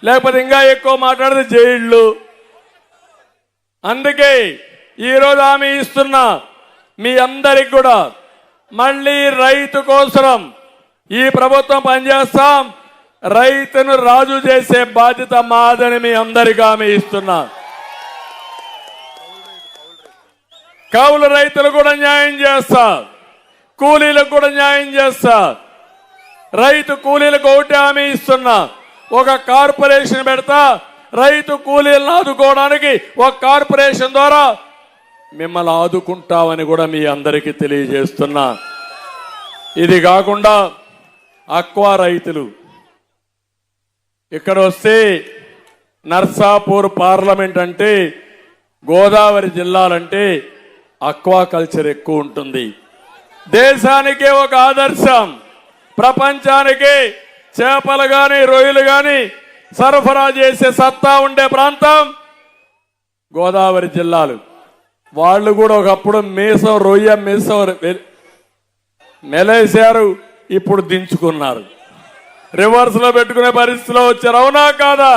లేకపోతే ఇంకా ఎక్కువ మాట్లాడితే జైళ్ళు. అందుకే ఈరోజు హామీ ఇస్తున్నా మీ అందరికి కూడా, మళ్ళీ రైతు కోసం ఈ ప్రభుత్వం పనిచేస్తాం. రైతును రాజు చేసే బాధ్యత మాదని మీ అందరికీ హామీ ఇస్తున్నా. కౌలు రైతులు కూడా న్యాయం చేస్తా, కూలీలకు కూడా న్యాయం చేస్తా. రైతు కూలీలకు ఒకటి హామీ ఇస్తున్నా, ఒక కార్పొరేషన్ పెడతా. రైతు కూలీలను ఆదుకోవడానికి ఒక కార్పొరేషన్ ద్వారా మిమ్మల్ని ఆదుకుంటామని కూడా మీ అందరికీ తెలియజేస్తున్నా. ఇది కాకుండా అక్వా రైతులు ఇక్కడ వస్తే నర్సాపూర్ పార్లమెంట్ అంటే, గోదావరి జిల్లాలంటే అక్వా కల్చర్ ఎక్కువ ఉంటుంది. దేశానికే ఒక ఆదర్శం. ప్రపంచానికి చేపలు గాని రొయ్యలు గాని సరఫరా చేసే సత్తా ఉండే ప్రాంతం గోదావరి జిల్లాలు. వాళ్ళు కూడా ఒకప్పుడు మీసం రొయ్య మీసం మెలేశారు, ఇప్పుడు దించుకున్నారు, రివర్స్ లో పెట్టుకునే పరిస్థితిలో వచ్చారు. అవునా కాదా?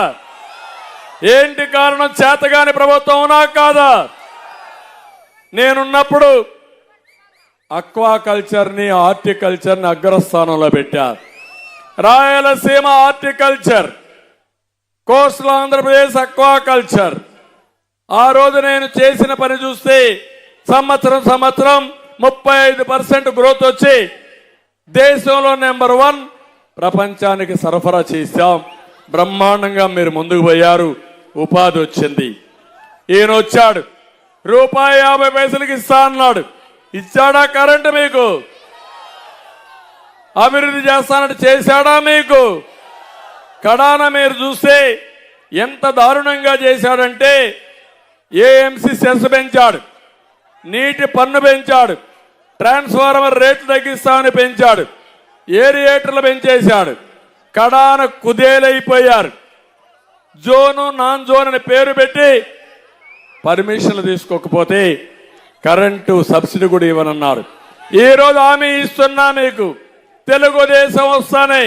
ఏంటి కారణం? చేతగాని ప్రభుత్వం. అవునా కాదా? నేనున్నప్పుడు అక్వా కల్చర్ని హార్టికల్చర్ని అగ్రస్థానంలో పెట్టారు. Rayalaseema horticulture, coastal Andhra Pradesh aqua culture. ఆ రోజు నేను చేసిన పని చూస్తే సంవత్సరం 35% గ్రోత్ వచ్చి దేశంలో నెంబర్ 1 ప్రపంచానికి సరఫరా చేశాం. బ్రహ్మాండంగా మీరు ముందుకు పోయారు, ఉపాధి వచ్చింది. ఈయన వచ్చాడు, ₹50 ఇస్తా అన్నాడు. ఇచ్చాడా? కరెంటు మీకు అభివృద్ధి చేస్తానంటే చేశాడా? మీకు కడాన మీరు చూస్తే ఎంత దారుణంగా చేశాడంటే, ఏఎంసీ సెస్ పెంచాడు, నీటి పన్ను పెంచాడు, ట్రాన్స్ఫార్మర్ రేట్లు తగ్గిస్తామని పెంచాడు, ఏరియేటర్లు పెంచేశాడు. కడాన కుదేలైపోయారు. జోను నాన్ జోన్ అని పేరు పెట్టి పర్మిషన్లు తీసుకోకపోతే కరెంటు సబ్సిడీ కూడా ఇవ్వనన్నారు. ఈ రోజు హామీ ఇస్తున్నా మీకు, తెలుగుదేశం వస్తానే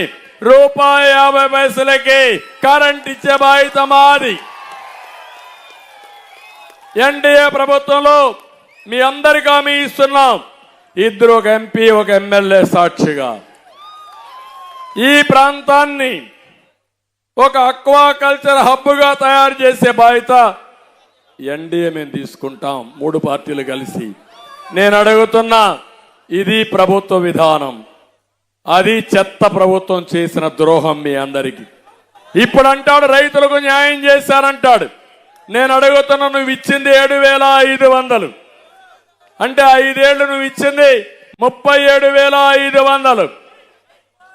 ₹50 కరెంట్ ఇచ్చే బాధ్యత మాది. ఎన్డీఏ ప్రభుత్వంలో మీ అందరికీ హామీ ఇస్తున్నాం. ఇద్దరు, ఒక ఎంపీ ఒక ఎమ్మెల్యే సాక్షిగా ఈ ప్రాంతాన్ని ఒక అక్వా కల్చర్ హబ్గా తయారు చేసే బాధ్యత ఎన్డీఏ మేము తీసుకుంటాం, 3 పార్టీలు కలిసి. నేను అడుగుతున్నా, ఇది ప్రభుత్వ విధానం. అది చెత్త ప్రభుత్వం చేసిన ద్రోహం మీ అందరికీ. ఇప్పుడు అంటాడు రైతులకు న్యాయం చేశారంటాడు. నేను అడుగుతున్నా, నువ్వు ఇచ్చింది 7,500 అంటే 5 ఏళ్లు నువ్వు ఇచ్చింది 37,500.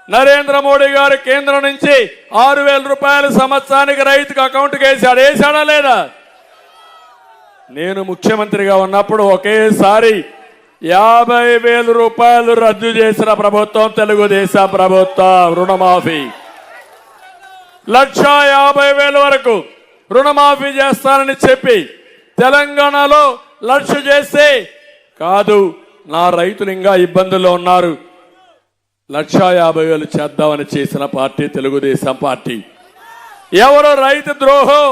నరేంద్ర మోడీ గారు కేంద్రం నుంచి ₹6,000 సంవత్సరానికి రైతుకు అకౌంట్కి వేశాడు. వేశాడా లేదా? నేను ముఖ్యమంత్రిగా ఉన్నప్పుడు ఒకేసారి ₹50,000 రద్దు చేసిన ప్రభుత్వం తెలుగుదేశం ప్రభుత్వం. రుణమాఫీ 1,50,000 వరకు రుణమాఫీ చేస్తానని చెప్పి తెలంగాణలో 1,00,000 చేస్తే, కాదు నా రైతులు ఇంకా ఇబ్బందుల్లో ఉన్నారు, 1,50,000 చేద్దామని చేసిన పార్టీ తెలుగుదేశం పార్టీ. ఎవరో రైతు ద్రోహం,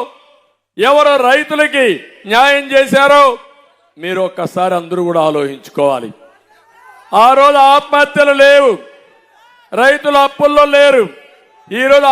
ఎవరో రైతులకి న్యాయం చేశారో మీరు ఒక్కసారి అందరూ కూడా ఆలోచించుకోవాలి. ఆ రోజు ఆత్మహత్యలు లేవు, రైతులు అప్పుల్లో లేరు. ఈ రోజు